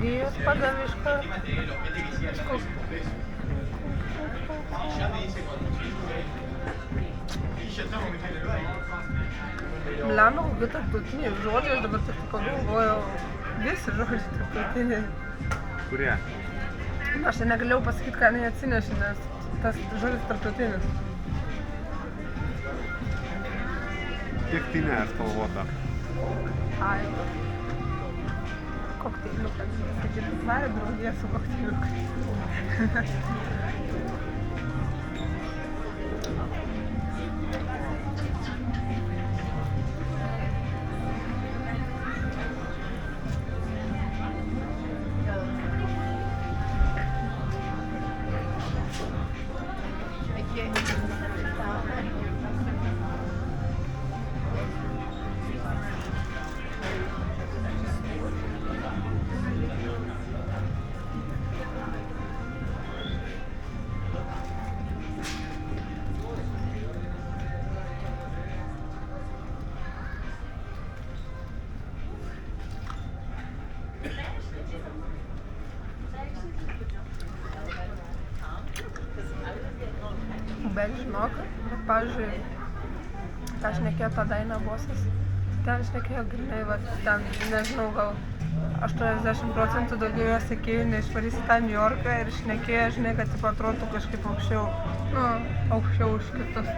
Guías pagaviška. Lemia, kokie tarptautiniai žodžiai, aš dabar tik pagalvojau, visi žodžiai tarptautiniai. Kurie? Aš negalėjau pasakyti, ką neatsinešė, nes tas žodis tarptautinis. Degtinė spalvota. Ai. Kokteiliukas. Sakyti, svarė draugė su kokteiliukais. Bet žinok, pavyzdžiui, ką šnekėjo tą dainą bosas, ten šnekėjo grinai, ten, nežinau, gal 80% daugiau jo sekėjų neišvarys į tą New Yorką ir šnekėjo, žinai, kad atrodo kažkaip aukščiau už kitus.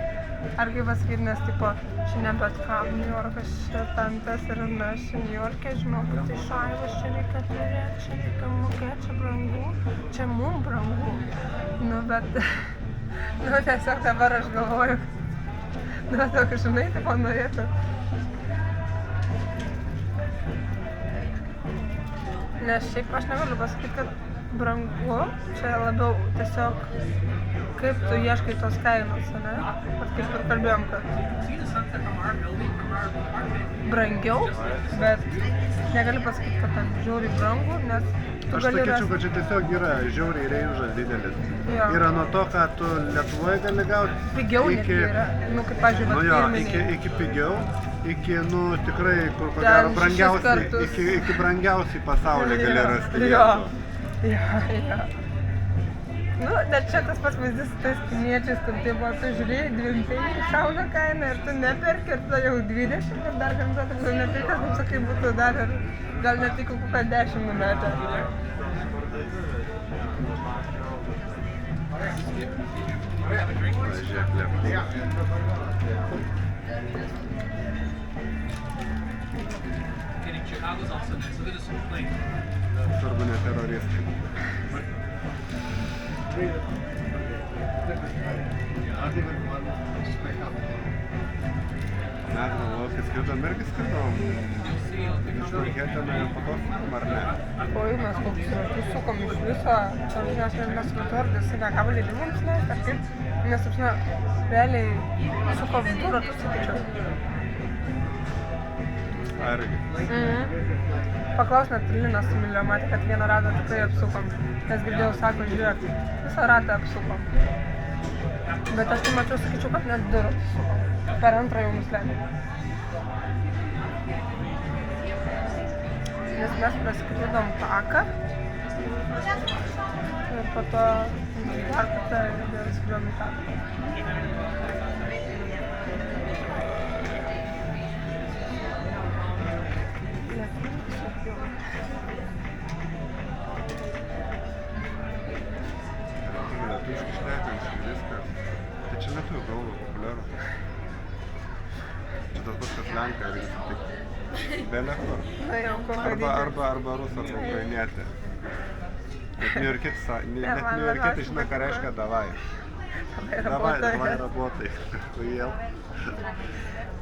ar kaip pasakyti, nes tipo, šiandien bet kam New Yorkas čia ten tas ir mes čia New York'e, žinau, kad tai šaivas, čia reikia turėti, čia reikia mokėti, čia brangu, čia mum brangu. Nu, bet, nu, tiesiog dabar aš galvoju, nu, tokia, žinai, tipo, norėtų. Nes šiaip aš negaliu pasakyti, kad brangu, čia labiau tiesiog kaip tu ieškai tos kainos, ne? Vat kaip ir kalbėjom, kad brangiau, bet negaliu pasakyti, kad ten žiauriai brangu, nes tu Aš gali sakyčiau, rasti. kad čia tiesiog yra žiauriai reidžas didelis. Jo. Yra nuo to, ką tu Lietuvoje gali gauti. Pigiau netgi yra, nu kaip pažiūrėjau, Nu jo, iki pigiau, iki, nu tikrai, kur ko Ten gero, 6 brangiausiai, kartus. iki brangiausiai pasaulyje gali rasti Jo. vietų. Jo. Nu, net čia tas pats vaizdis su tais kiniečiais, kad tai buvo, tu žiūrėjai, 25 šauna kaina ir tu neperki ir tada jau 20 ir dar kartą tu nepirkas, kaip sakai, būtų dar ir gal net tik kokią 10 numetę. Žiūrėk, svarbu ne teroristai. Mes galvojau, kai skridom irgi skridom iš Manheteno ir po to sukom, ar ne? Oi, mes kokius ratus sukom iš viso, ten mes nesupratau, jisai negavo leidimų mums leisti, ar kaip, nes, apsina, realiai sukom 2 ratus, sakyčiau. Argi. Paklaus net Linas su Milio, matė, kad vieną ratą tikrai apsukom, nes girdėjau, sako, žiūrėk, visą ratą apsukom. Bet aš tai mačiau, sakyčiau, kad net 2 ratus sukom, per antrą jau nusileidė. Nes mes praskridom taką ir po to dar kartą vėl skridom į taką. Lietuviškai šnekančiai viskas. Tai čia lietuvių kalba populiaru. Čia tas pats, kas Lenka irgi sutik. Belė kur. Na jau, kokio dydžio. Arba rusą, arba ukrainietė. Net niujorkietis žino, ką reiškia davai. Davai работай. Хуел.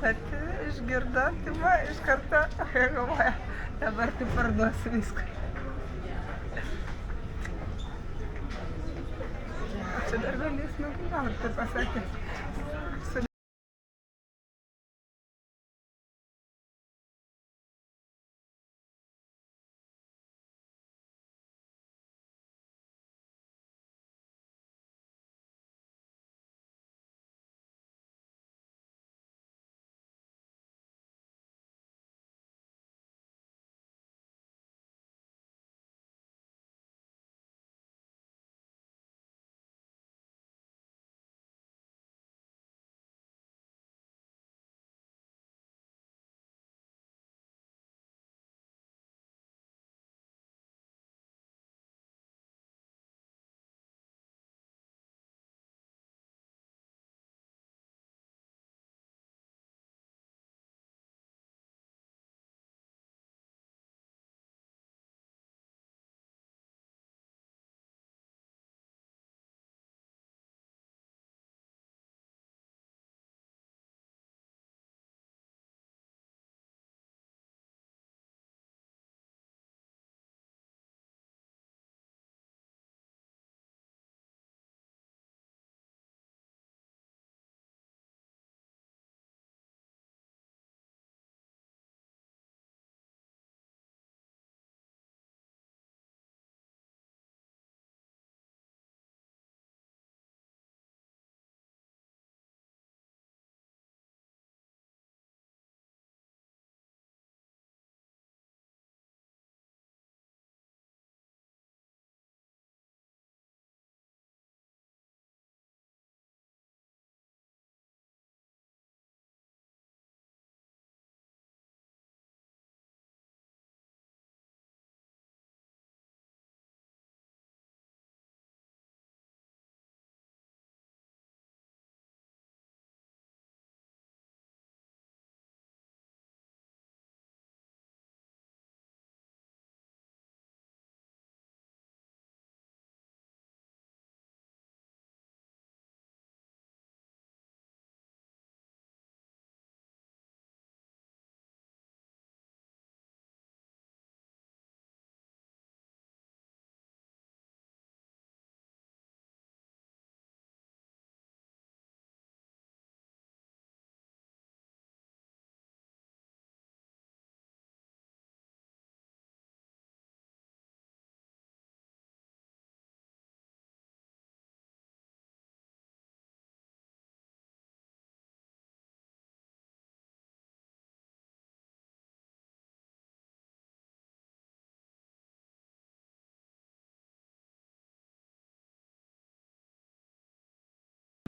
Bet išgirdo, tai va, iš karto, jie galvoja, dabar tai parduosiu viską. Čia dar galės nugriauti, tai pasakė.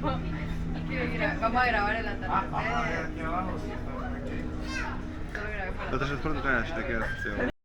Vamos a grabar el atardecer. Bet aš suprantu, ką aš tekėjęs.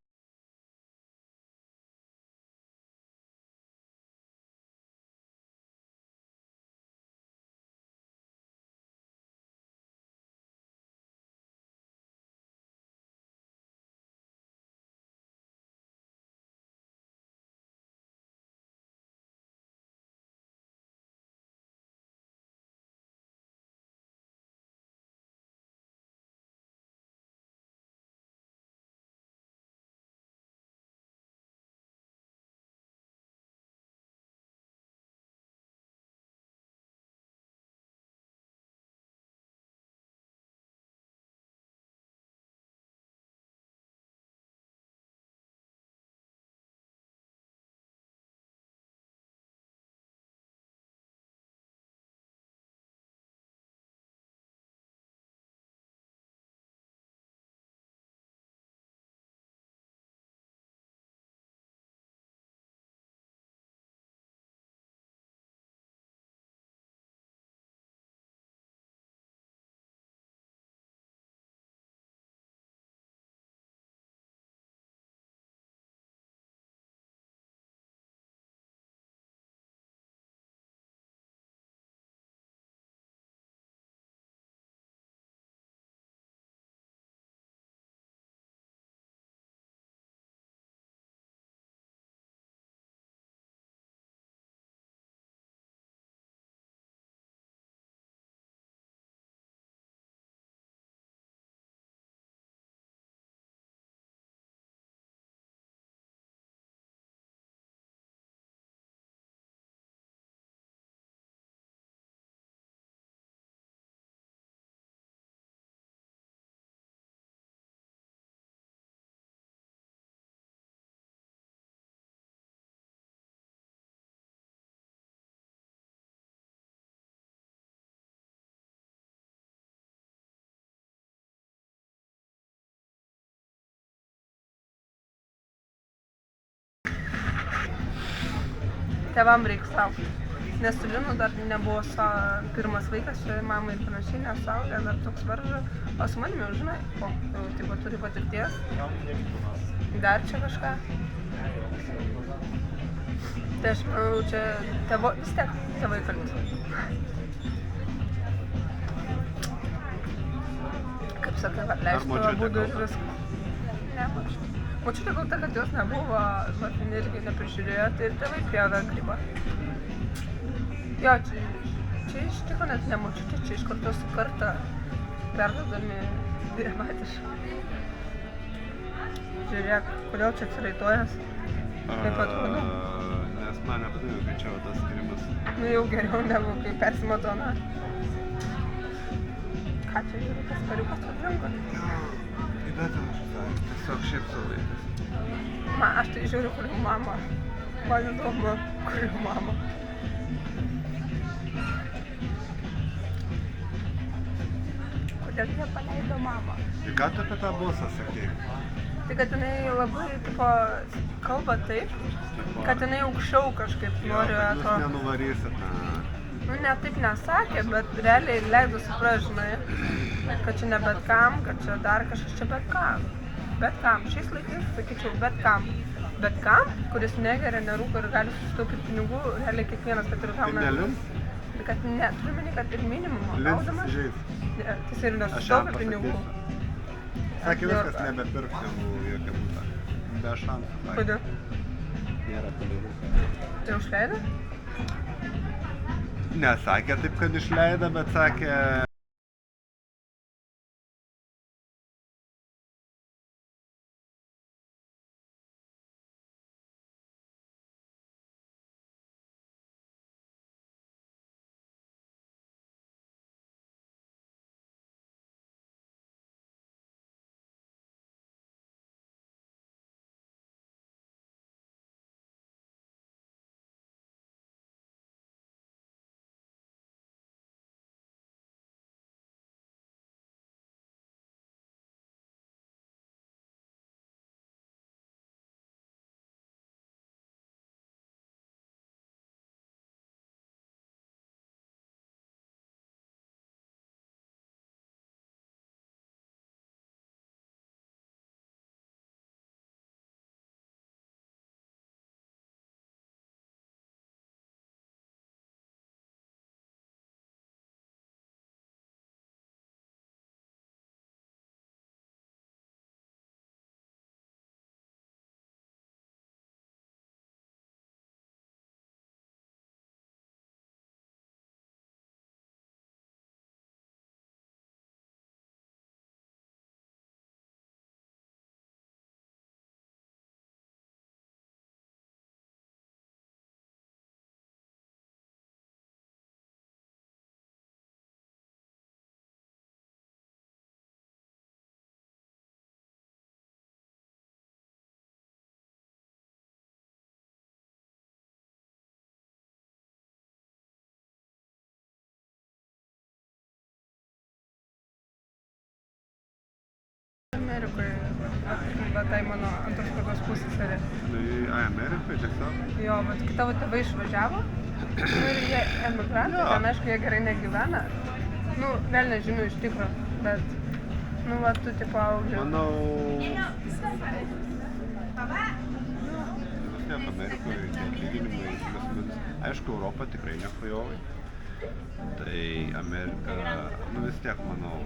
Tėvam reiks laukti. Nes su Linu dar nebuvo pirmas vaikas, čia mamai ir panašiai nesaugė, dar toks varža. O su manimi jau žinai, jau tipo turi patirties. Dar čia kažką. Tai aš manau, čia vis tiek tėvai kalti. Kaip sakai, leistų tavo būdų ir viskas. Ne, močiutė. Močiutė gal ta, kad jos nebuvo, Martinė irgi neprižiūrėjo, tai ir tėvai pjovė grybą. Jo, čia iš tikro net ne močiutė, čia iš kartos į kartą perduodami dramatiškai. Žiūrėk, kodėl čia atsiraitojęs? Kaip atrodo? Nes man nepatinka, kai čia tas skirimas. Nu jau geriau negu kai persimatona. Ką čia žiūri, tas kariukas atrinko? Bet aš tiesiog šiaip savo vaikas. Aš tai žiūriu, kur jų mama. Man įdomu, kur jų mama. Kodėl jie paleido mamą? Ir ką tu apie tą bosą sakei? Tai kad jinai labai, tipo, kalba taip, kad jinai aukščiau kažkaip nori Jo, to. jūs nenuvarysit. Nu, ne taip nesakė, bet realiai leido suprast, žinai, kad čia ne bet kam, kad čia dar kažkas čia bet kam. Bet kam. Šiais laikais sakyčiau bet kam. Bet kam, kuris negeria, nerūko ir gali susitaupyti pinigų, realiai kiekvienas, kad ir gauna. Tai nelins? Kad ne, turiu meni, kad ir minimumą Lins gaudamas. įsižeis. Ne, tai ir nesusitaupė pinigų. Sakė viskas nebepirks negu jokia būta. Be šansų. Kodėl? Nėra pinigų. Tai užleido? Nesakė taip, kad išleido, bet sakė Amerikoje, bet tai mano antros kartos pusseserė. Amerikoje tiesiog? Jo, bet kai tavo tėvai išvažiavo, ir jie emigrantai, ten aišku, jie gerai negyvena. Nu, vėl nežinau iš tikro, bet, nu, va, tu tipo augi. Manau... Vis tiek Amerikoje tie atlyginimai, aišku, Europa tikrai nefajovai. Tai Amerika, nu vis tiek, manau...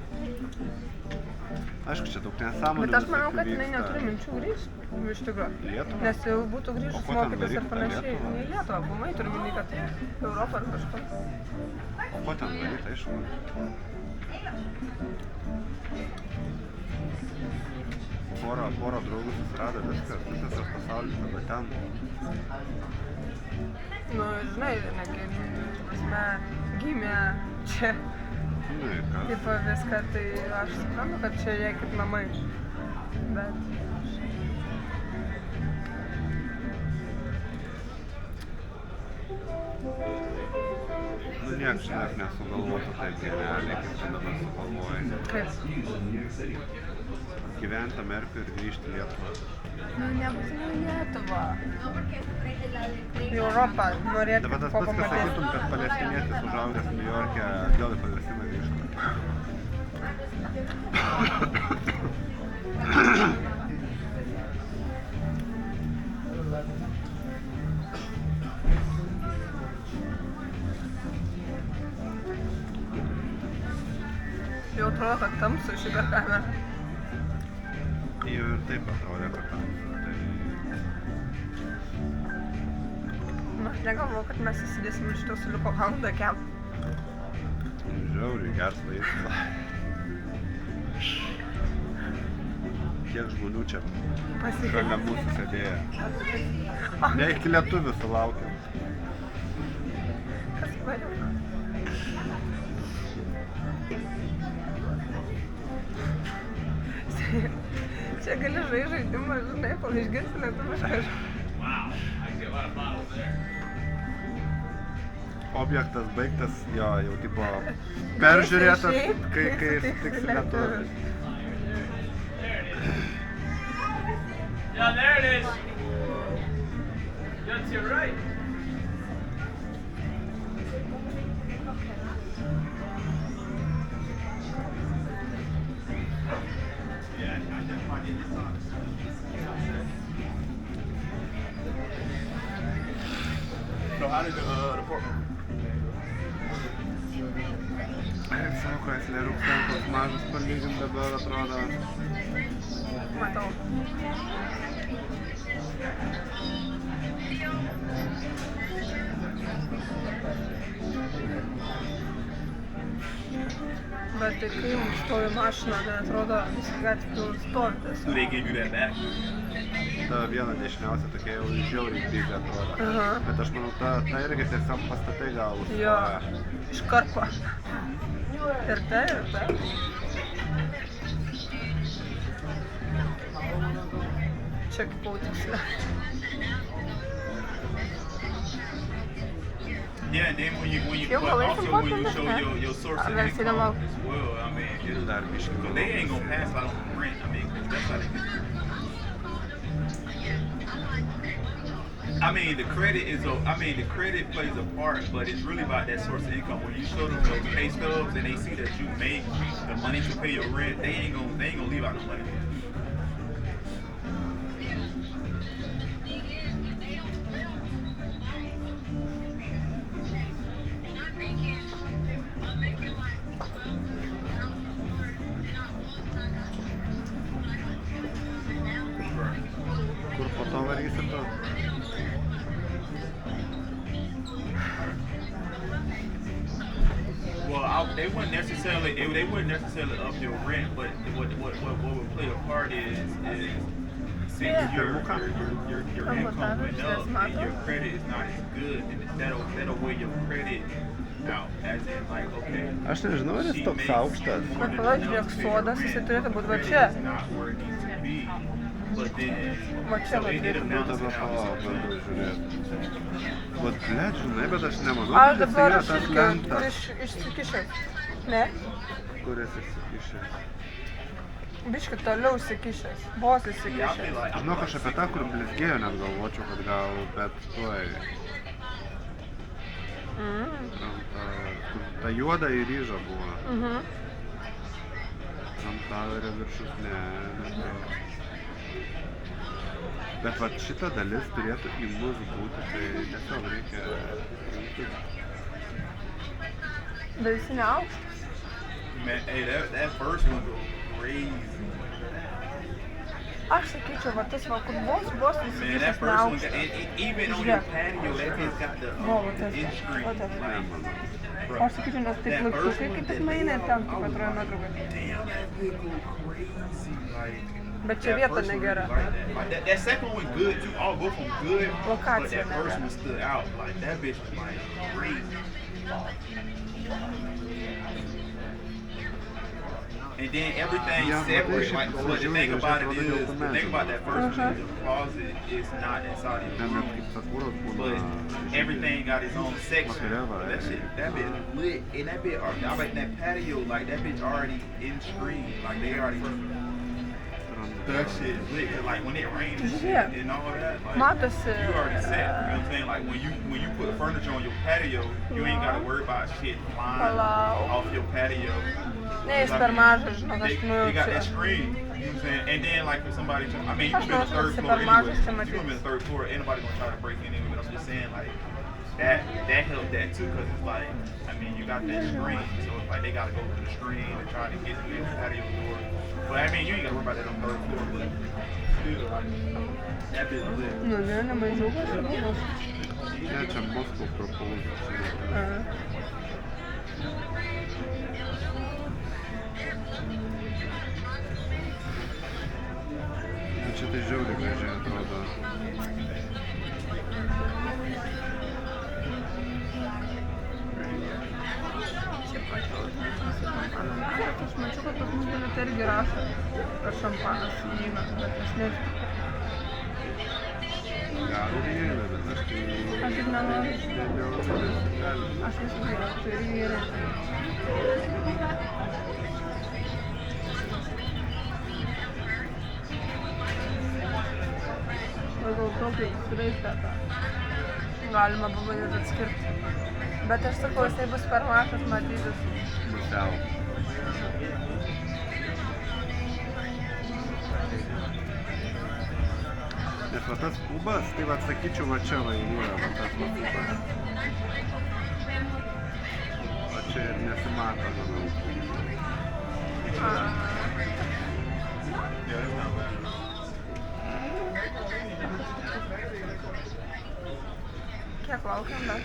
Aišku, čia daug nesąmonių. Bet aš manau, kad jinai neturi minčių grįžti, iš tikro. Lietuvą? Nes jau būtų grįžus mokytis ir panašiai. Lietuvą? Į Lietuvą, bumai turiu minį, kad Europą ar kažko. O ko ten daryti, aišku? Porą draugų susirado, viskas tas pasaulis, tada ten. Nu, žinai, negi, prasme, gimė čia. Nu, ir kas? Taip viską, tai aš suprantu, kad čia jie kaip namai. Bet... Nu, nieks, žinok, nesugalvotų taip genialiai, kaip čia dabar sugalvoji. Kaip? Gyventi Amerikoje ir grįžti į Lietuvą. Nu, nebūtinai Lietuvą. Į Europą norėtų Dabar tas pats, kad sakytum, kad palestinietis užaugęs Niujorke atgal į Palestiną grįžtų. Jau atrodo, kad tamsu šitą kamerą. Jau ir taip atrodė, kad tamsu. Nu, aš negalvoju, kad mes įsidėsim šitą suliko valandą kem. Žiauriai, geras vaizdas. Kiek žmonių čia šalia mūsų sėdėjo. Ne iki lietuvių sulaukėm. Kas variau? Čia gali žaisti žaidimą, žinai, kol išgirsi lietuvišką žodį. Objektas baigtas, jo, jau tipo peržiūrėtas, kai sutiksi lietuvių. Yeah, there it is. You're to your right. So how did the department? Savo Chrysler'us ten toks mažas palygint dabar atrodo. Matau. Bet tai kai mums stovi mašina, tai atrodo visi gatvė stovi Do tiesiog. they give you that back? Ta viena dešiniausia tokia jau žiauriai bizė atrodo. Aha. Bet aš manau, ta irgi tiesiog pastatai gal Jo, užstoja. iš karto. Ir tai, ir tai. Čia kaip autiksle. Yeah, and then when you Yo, but well, it's also when you important, show huh? your source of I've never seen them income all. as well, I mean, it's, Dar biškį. so they ain't gonna pass out on rent. I mean, 'cause that's how they get. I mean, the credit is a. I mean, the credit plays a part, but it's really about that source of income. When you show them those pay stubs and they see that you make the money to pay your rent, they ain't gonna leave out the money. Kur po to varysi tu? Well, they wouldn't necessarily up your rent, but what would play a part is see Yeah. your income went up and your credit is not as good, and that'll weigh your credit out. As in, like, okay. Aš nežinau, ar jis toks aukštas. Bet pažiūrėk, sodas, jisai turėtų būti va čia. Va čia va Nu, turėtų būti. dabar palauk, bandau žiūrėti. Vat, blet, žinai, bet aš nemanau, Aš kad jis dabar yra tas kur lentas, išsikišęs. Ne? kuris išsikišęs. Biški toliau įsikišęs, vos Yeah, I feel įsikišęs. like Žinok, aš apie tą, kur blizgėjo net galvočiau, kad gal, bet tuoj. Ta juoda į ryžą buvo. Taurė viršus, ne. Bet vat šita dalis turėtų į mus būti, tai tiesiog reikia... Bet jis neaukštas. man, hey, that first one go crazy. Aš sakyčiau, va tas va, kur vos Man, that įsikišęs first one, neaukštas. and even on your patio, that bitch got the Va, va tas, inch screen. va tas. Like, O aš sakyčiau, nes taip laiptukai kaip tik nueina ir ten kaip atrodo nuotraukai. damn, that bitch go crazy. Like, Bet čia that vieta first one negera. was like that. Like, that second one good too. All both of them good. But Lokacija that first negera. one stood out. Like that bitch was like crazy. And then everything Yeah, but separate. they Like, should- but the thing about it they is, should the thing about that first Uh-huh. one, the closet is not inside of Ten the net room. kaip Sakuros būna... But everything got its own section. Whatever, That shit, that bitch lit, and that bitch, I like that patio, like that bitch already in screen, like they already. That shit is lit, 'cause like when it rains and shit Yeah. and all that, like Matosi. you already set. You know what I'm saying? Like when you put furniture on your patio, you ain't gotta worry about shit flying Palau. off your patio. Ne, jis per mažas, žinok, They, aš they got that nujaučiu. screen, you know what I'm saying? And then like if somebody, I mean, you Aš come in the third nors floor per anyway. mažas čia You come in matyti. the third floor, anybody gonna try to break in anyway. But I'm just saying like that helped that too, cause it's like, I mean, you got that screen, so it's like they gotta go through the screen and try to get to the patio door. But I mean, you ain't gotta worry about that on the third floor, but still, like, that bitch lit. Nu, ne, ne mažiau kažkokios. Ne, čia Moskva propulsija. Čia tai žiauriai gražiai atrodo. Šiaip aš mačiau, kad pas mus bilete irgi rašo, kad šampanas įeina, bet aš nežinau. Gal ir įeina, bet aš tai... Aš ir nenoriu. Nenoriu. Aš visų geriau, tai irgi gerai. Gal tokį suraistą tą. Galima pabandyti atskirti. Bet aš sakau, jisai bus per mažas matytis. Pusiau. Nes va tas kubas, tai va sakyčiau, va čia va yra, va tas va kubas. O čia ir nesimato, manau. Yeah, that's not bad. Kiek laukiam dar?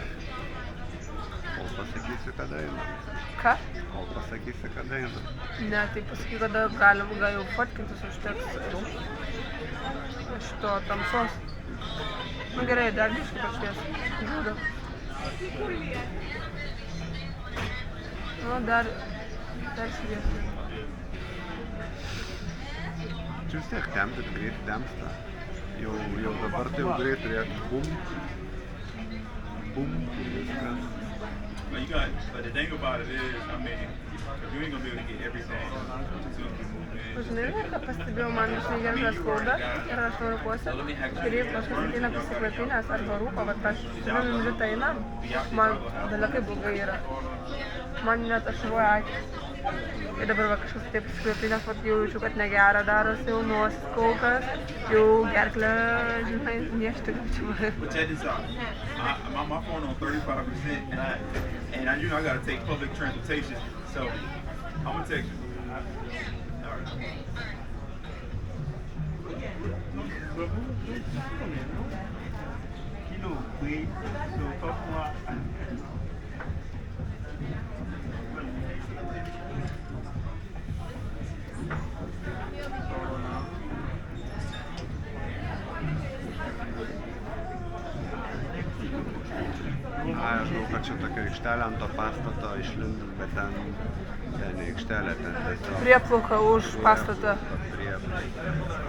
Kol pasakysi, kada eina. Ką? Kol pasakysi, kada eina. Ne, tai pasakyk, kada galim gal jau fotkintis užteks šito tamsos. Nu gerai, dar biškį pašvies. Žudo. Nu, dar šviesi. Čia vis tiek tempt, greit temsta. Jau dabar tai jau greit turėtų bum. Bum, ir viskas. But you got, but the thing about it is, I mean, you ain't gonna be able to get everything as soon as you move in. Žinai, ką pastebėjau, man žinai gerai skauda ir aš noriuosi. Ir jeigu kažkas ateina pasikvėpinės arba rūko, va aš žinau, rytą einam, man dalykai blogai yra. Man net ašuoja akis. Ir dabar va kažkas taip pasikvėpinės, va jau jaučiu, kad negera darosi, jau nosis kaukas, jau gerklė, žinai, niešti kaip čia. But check this out. My phone on 35%, and I you know I gotta take public transportation, so I'm gonna text you. All right. Ai, aš žinau, kad čia tokia aikštelė ant to pastato išlindom, bet ten ne aikštelė, ten tiesiog... Prieplauka už pastatą. Prieplauka.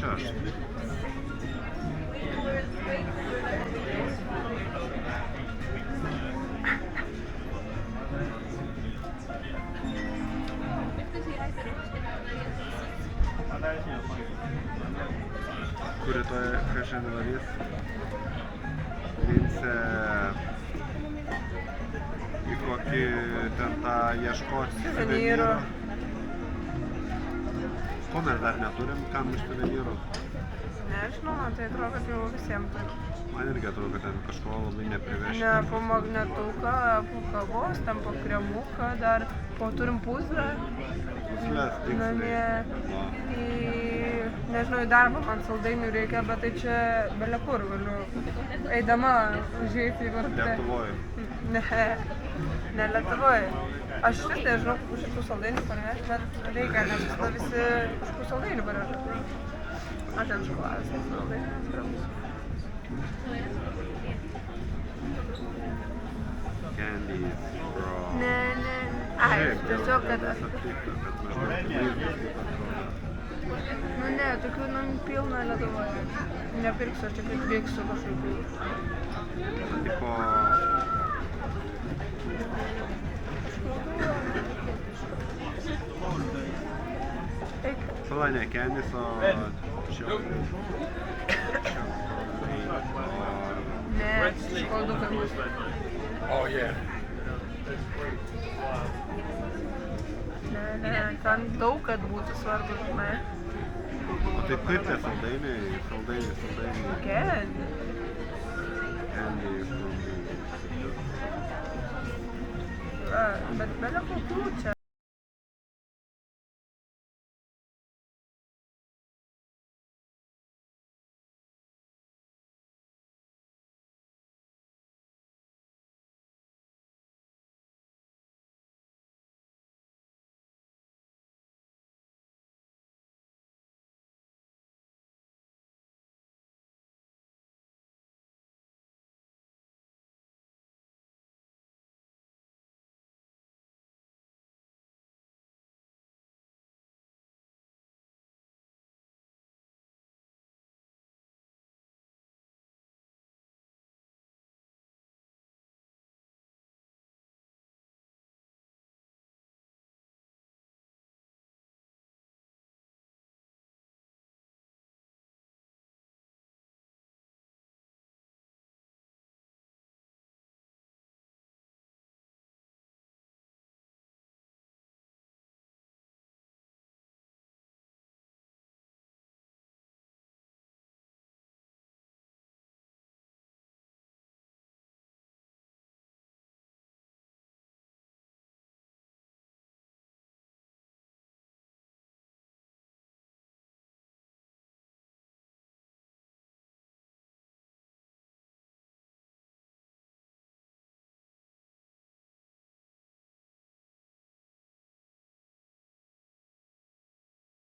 Чаш. Kur rytoj šiandien varys. Vincė į kokį ten tą ieškoti Suvenyrų. Ko mes dar neturim, kam iš suvenyrų? Nežinau, man tai atrodo, kad jau visiems turi. Man irgi atrodo, kad ten kažko labai neprivežti. Ne, po magnetuką, po kavos, ten po kremuką dar, po turim puzlę. Puzlės, tiksliai. Namie. Va. Nežinau, į darbą man saldainių reikia, bet tai čia belia kur galiu. Eidama užeiti į vartę. Lietuvoj. Ne Lietuvoj. Aš vis nežinau, kokių šitų saldainių parvežti, bet reikia, nes visada visi kažkokių saldainių parveža. Aš ten šokoladas saldainių. Candies, bro. Ne. Ai, tiesiog, kad... Nu ne, tokių pilna Lietuvoje. Nepirksiu, aš tik atvyksiu kažkokių. Tipo... Eik. Tada ne candies, o... Ne, šokoladukai bus. Oh yeah. Ne, ten daug, kad būtų svarbu, žinai. O tai kaip tie saldainiai? Saldainiai. Candy. Candies. Bet belia kokių čia.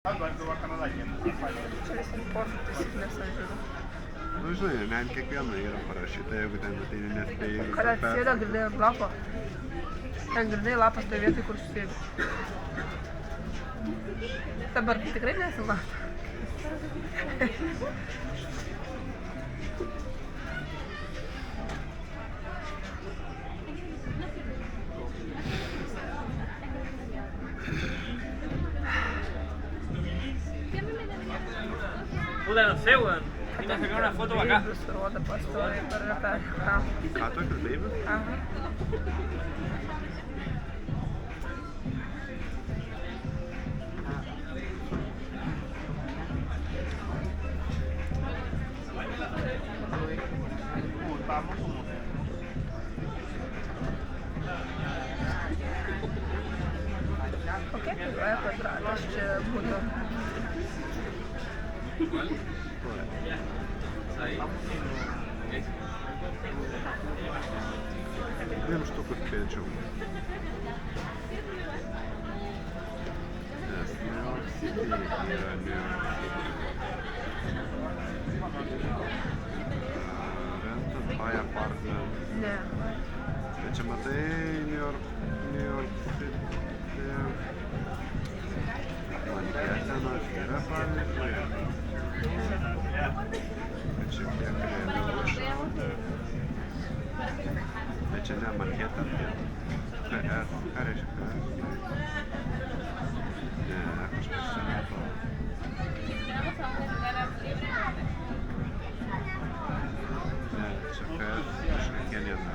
Čia visi portų taisyklės, aš žiūriu. Nu, žinai, ne ant kiekvieno yra parašyta, jeigu ten ateini nespėjai Kad atsėda, girdėjai ant lapo. Ten girdėjai lapas toje vietoj, kur susėdi. Dabar tikrai nesimato. Puta, no sé, weón. Vine a sacar una foto para acá. Roda pastoja per reperką. Ką tokius beibius? Aha. Kokie kainuoja kvadratas čia būtų? Dviem štukus spėčiau. Nes New York City yra New York City. Rented by apartment. Ne. Tai čia matai New York City. Manhetenas yra pavyzdžiui. Bet šiek tiek realiau. Bet čia ne Manhattan, KS. Ką reiškia KS? Ne, kažkas čia ne to. Ne, čia KS kažkokie nėra.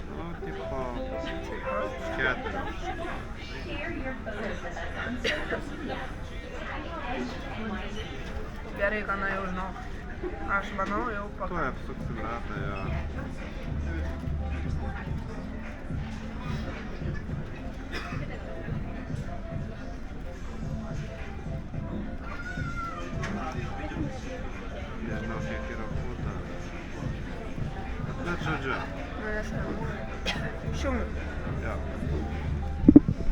Nu, tipo, keturios. Gerai, gana jau žinau. Aš manau jau Tuoj pakankamai. apsuksim ratą, jo. Nežinau, kiek yra futa. Bet žodžiu, Nu, nesvarbu. Šiumiu. jo.